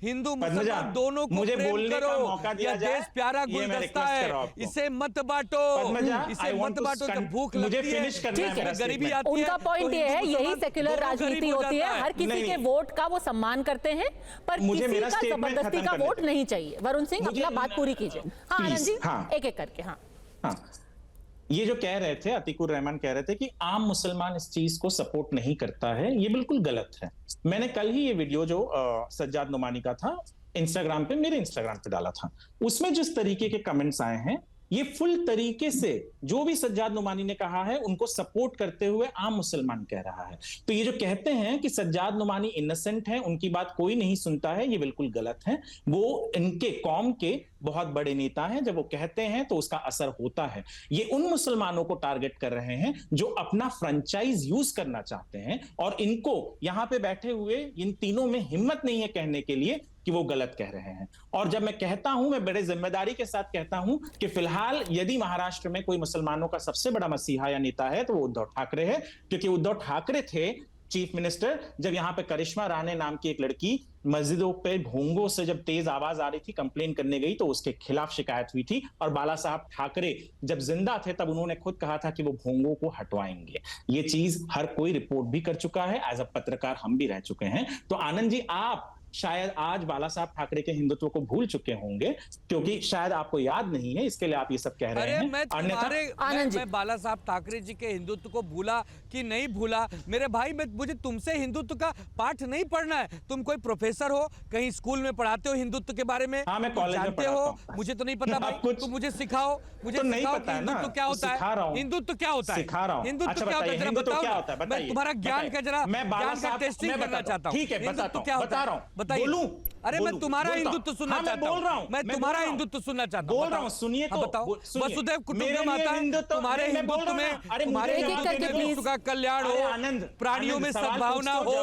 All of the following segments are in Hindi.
हिंदू मुसलमान दोनों को प्रेम करो, यह देश प्यारा गुलदस्ता है, इसे मत बांटो, इसे मत बांटो। तो भूख लगती है, गरीबी आती है। उनका पॉइंट ये है, यही सेक्युलर राजनीति होती है, हर किसी के वोट का वो सम्मान करते हैं, पर किसी का जबरदस्ती का वोट नहीं चाहिए। वरुण सिंह, अपना बात पूरी कीजिए। हाँ आनंद जी, एक एक करके। हाँ, ये जो कह रहे थे अतीकुर रहमान कह रहे थे कि आम मुसलमान इस चीज को सपोर्ट नहीं करता है, ये बिल्कुल गलत है। मैंने कल ही ये वीडियो जो सज्जाद नुमानी का था इंस्टाग्राम पे, मेरे इंस्टाग्राम पे डाला था, उसमें जिस तरीके के कमेंट्स आए हैं, ये फुल तरीके से जो भी सज्जाद नुमानी ने कहा है उनको सपोर्ट करते हुए आम मुसलमान कह रहा है। तो ये जो कहते हैं कि सज्जाद नुमानी इनोसेंट है, उनकी बात कोई नहीं सुनता है, ये बिल्कुल गलत है। वो इनके कौम के बहुत बड़े नेता हैं, जब वो कहते हैं तो उसका असर होता है। ये उन मुसलमानों को टारगेट कर रहे हैं जो अपना फ्रेंचाइज यूज करना चाहते हैं, और इनको यहां पे बैठे हुए इन तीनों में हिम्मत नहीं है कहने के लिए कि वो गलत कह रहे हैं। और जब मैं कहता हूं, मैं बड़े जिम्मेदारी के साथ कहता हूं कि फिलहाल यदि महाराष्ट्र में कोई मुसलमानों का सबसे बड़ा मसीहा या नेता है तो वो उद्धव ठाकरे है, क्योंकि उद्धव ठाकरे थे चीफ मिनिस्टर जब यहां पे करिश्मा राणे नाम की एक लड़की मस्जिदों पे भोंगों से जब तेज आवाज आ रही थी, कंप्लेन करने गई तो उसके खिलाफ शिकायत हुई थी। और बाला साहब ठाकरे जब जिंदा थे तब उन्होंने खुद कहा था कि वो भोंगों को हटवाएंगे। ये चीज हर कोई रिपोर्ट भी कर चुका है, एज अ पत्रकार हम भी रह चुके हैं। तो आनंद जी, आप शायद आज बाला साहब ठाकरे के हिंदुत्व को भूल चुके होंगे, क्योंकि शायद आपको याद नहीं है, इसके लिए आप ये सब कह रहे हैं। मैं बाला साहब ठाकरे जी के हिंदुत्व को भूला कि नहीं भूला, मेरे भाई, मुझे तुमसे हिंदुत्व का पाठ नहीं पढ़ना है। तुम कोई प्रोफेसर हो, कहीं स्कूल में पढ़ाते हो हिंदुत्व के बारे में? हाँ, मैं कॉलेज में पढ़ाता हूं। मुझे तो नहीं पता भाई, तुम मुझे सिखाओ, मुझे तो नहीं सिखाओ पता कि हिंदुत्व क्या होता है। हिंदुत्व क्या होता है? सिखा रहा हूं। हिंदुत्व क्या होता है जरा बताओ। मैं तुम्हारा ज्ञान का जरा टेस्टिंग करना चाहता हूं। ठीक है, बता रहा हूं, बताइए। अरे मैं तुम्हारा हिंदुत्व सुनना चाहता हूँ, मैं तुम्हारा हिंदुत्व सुनना चाहता हूँ। बोल रहा हूँ, सुनिए तो। बताओ। वसुधैव कुटुंबकम आता है तुम्हारे हिंदुत्व में, तुम्हारे हिंदुत्व का कल्याण हो, प्राणियों में सद्भावना हो,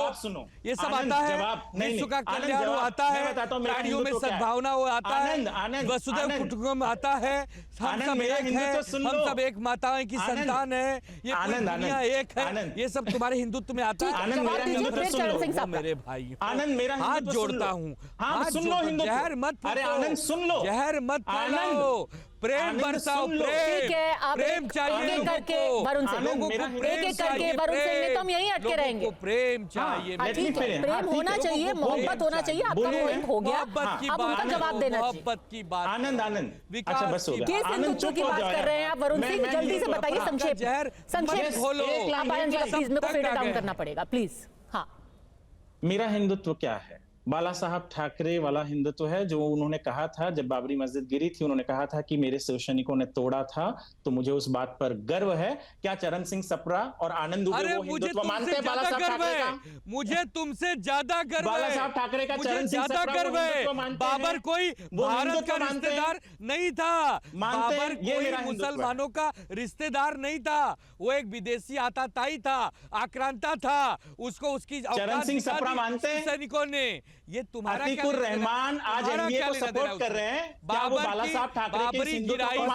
ये सब आता है। विश्व का कल्याण हो आता है, प्राणियों में सद्भावना हो आता है, वसुधैव कुटुंबकम आता है, हम सब एक हैं, हम सब एक माताओं की संतान है, ये दुनिया एक है, ये सब तुम्हारे हिंदुत्व में आता है। आनंद, मेरा हिंदुत्व सुन लो मेरे भाई, आनंद, मेरा हाथ जोड़ता हूँ। हाँ, सुन लो हिंदुत्व। जहर मत, अरे आनंद सुन लो, जहर मत फैलाओ, प्रेम बरसाओ, प्रेम चाहिए करके वरुण सिंह, एक करके वरुण सिंह ने तो हम यहीं अटके रहेंगे। प्रेम चाहिए, प्रेम होना चाहिए, मोहब्बत होना चाहिए। आपका पॉइंट हो गया, अब उनका जवाब देना चाहिए। मोहब्बत की बात, आनंद, अच्छा बस हो गया। किस हिंदुत्व की बात कर रहे हैं आप वरुण सिंह? जल्दी से बताइए, संक्षेप खोलो। प्लीज, मेरे को फेड डाउन करना पड़ेगा प्लीज। हाँ, मेरा हिंदुत्व क्या है? बाला साहब ठाकरे वाला हिंदुत्व है, जो उन्होंने कहा था जब बाबरी मस्जिद गिरी थी, उन्होंने कहा था कि मेरे शिवसैनिकों ने तोड़ा था, तो मुझे उस बात पर गर्व है। क्या चरण सिंह सपरा और आनंद दुबे वो हिंदुत्व मानते हैं? बाला साहब ठाकरे का मुझे तुमसे ज्यादा गर्व है। बाला साहब ठाकरे का चरण सिंह सपरा गर्व है। बाबर कोई भारत का रिश्तेदार नहीं था, बाबर कोई मुसलमानों का रिश्तेदार नहीं था, वो एक विदेशी आताताई था, आक्रांता था, उसको उसकी चरण सिंह सपरा मानते हैं सैनिकों ने। ये तुम्हारा अतीकुर रहमान आज एनडीए को सपोर्ट कर रहे हैं, क्या वो बाला साहब ठाकरे के हिंदुत्व को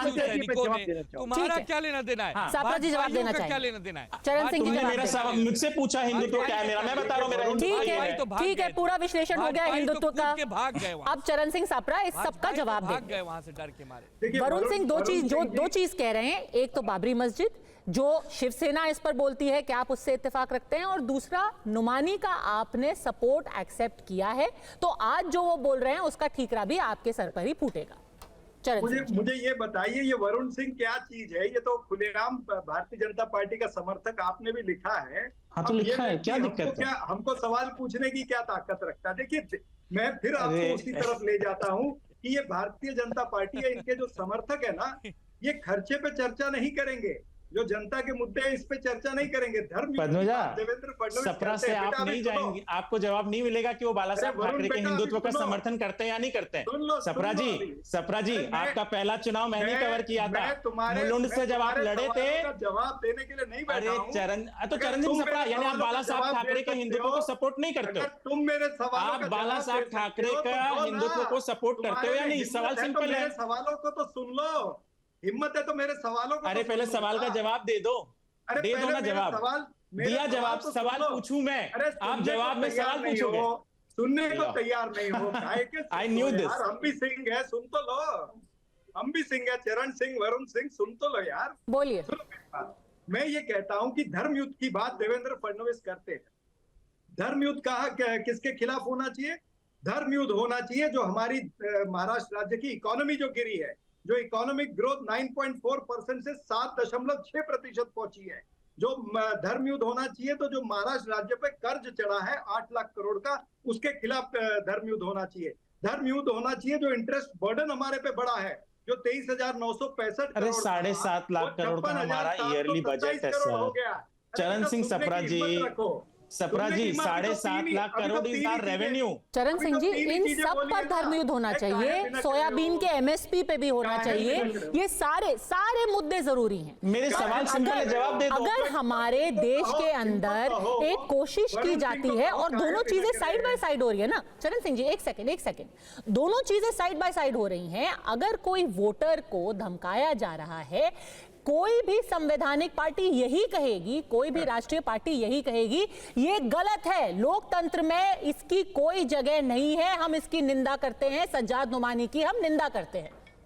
मानते हैं? तुम्हारा क्या लेना देना है? सापरा जी जवाब देना चाहिए, क्या लेना देना है? चरण सिंह जी मेरा सवाल मुझसे पूछा, हिंदुत्व क्या है मेरा, मैं बता रहा हूं मेरा हिंदुत्व। ठीक है, पूरा विश्लेषण हो गया हिंदुत्व का। भाग गए अब चरण सिंह सापरा इस सबका जवाब भाग गए वहां से डर के मारे। वरुण सिंह दो चीज कह रहे हैं, एक तो बाबरी मस्जिद जो शिवसेना इस पर बोलती है कि आप उससे इत्तेफाक रखते हैं, और दूसरा नुमानी का आपने सपोर्ट एक्सेप्ट किया है, तो आज जो वो बोल रहे हैं उसका ठीकरा भी आपके सर पर ही फूटेगा। मुझे ये बताइए, ये वरुण सिंह क्या चीज है? ये तो खुलेआम भारतीय जनता पार्टी का समर्थक आपने भी लिखा है। हाँ, तो लिखा है, क्या दिक्कत है? हमको सवाल पूछने की क्या ताकत रखता है? देखिए, मैं फिर आपको उसी तरफ ले जाता हूँ कि ये भारतीय जनता पार्टी है, इनके जो समर्थक है ना, ये खर्चे पे चर्चा नहीं करेंगे, जो जनता के मुद्दे हैं इस पे चर्चा नहीं करेंगे। धर्म देवेंद्र फडणवीस सपरा से आप नहीं जाएंगे, आपको जवाब नहीं मिलेगा कि वो बाला साहब ठाकरे के हिंदुत्व का समर्थन करते हैं या नहीं करते हैं। सपरा जी, आपका पहला चुनाव मैंने कवर किया था, मुलुंड से जब आप लड़े थे। जवाब देने के लिए नहीं बैठा हूं। चरण सिंह सपरा, यानी आप बाला साहब ठाकरे के हिंदुत्व को सपोर्ट नहीं करते हो? तुम मेरे सवाल, आप बाला साहब ठाकरे का हिंदुत्व को सपोर्ट करते हो या नहीं? सवाल सिंपल है, सवालों को तो सुन लो, हिम्मत है तो मेरे सवालों को। अरे पहले सवाल का जवाब दे दो, दे दो ना जवाब। दिया जवाब, सवाल पूछूं मैं, आप जवाब में सवाल पूछोगे। सुनने को तैयार नहीं हो। I knew this. यार हम भी सिंह है, सुन तो लो। हम भी सिंह है, चरण सिंह, वरुण सिंह, सुन तो लो यार। बोलिए। सुनो मेरी बात। मैं ये कहता हूं कि धर्म युद्ध की बात देवेंद्र फडणवीस करते हैं। धर्म युद्ध कहा किसके खिलाफ होना चाहिए? धर्म युद्ध होना चाहिए जो हमारी महाराष्ट्र राज्य की इकोनॉमी जो गिरी है, जो इकोनॉमिक ग्रोथ 9.4% से 7.6% पहुंची है, जो धर्म युद्ध होना चाहिए। तो जो महाराष्ट्र राज्य पे कर्ज चढ़ा है 8 लाख करोड़ का, उसके खिलाफ धर्म युद्ध होना चाहिए। धर्म युद्ध होना चाहिए जो इंटरेस्ट बर्डन हमारे पे बढ़ा है, जो 23,965 अरे 7.5 लाख करोड़ का हमारा ईयरली बजट है sir. Charan Singh Sapra ji, 7.5 lakh crore is our revenue. Charan Singh जी, इन सब पर धर्म युद्ध होना चाहिए, सोयाबीन के एमएसपी पे भी होना चाहिए, ये सारे मुद्दे जरूरी हैं। मेरे सवाल सिंपल है, जवाब दे दो। अगर हमारे देश के अंदर एक कोशिश की जाती है और दोनों चीजें साइड बाय साइड हो रही है ना, चरण सिंह जी एक सेकंड, दोनों चीजें साइड बाय साइड हो रही हैं। अगर कोई वोटर को धमकाया जा रहा है, कोई भी संवैधानिक पार्टी यही कहेगी, कोई भी राष्ट्रीय पार्टी यही कहेगी ये गलत है, लोकतंत्र में इसकी कोई जगह नहीं है, हम इसकी निंदा करते हैं, सज्जाद नुमानी की हम निंदा करते हैं।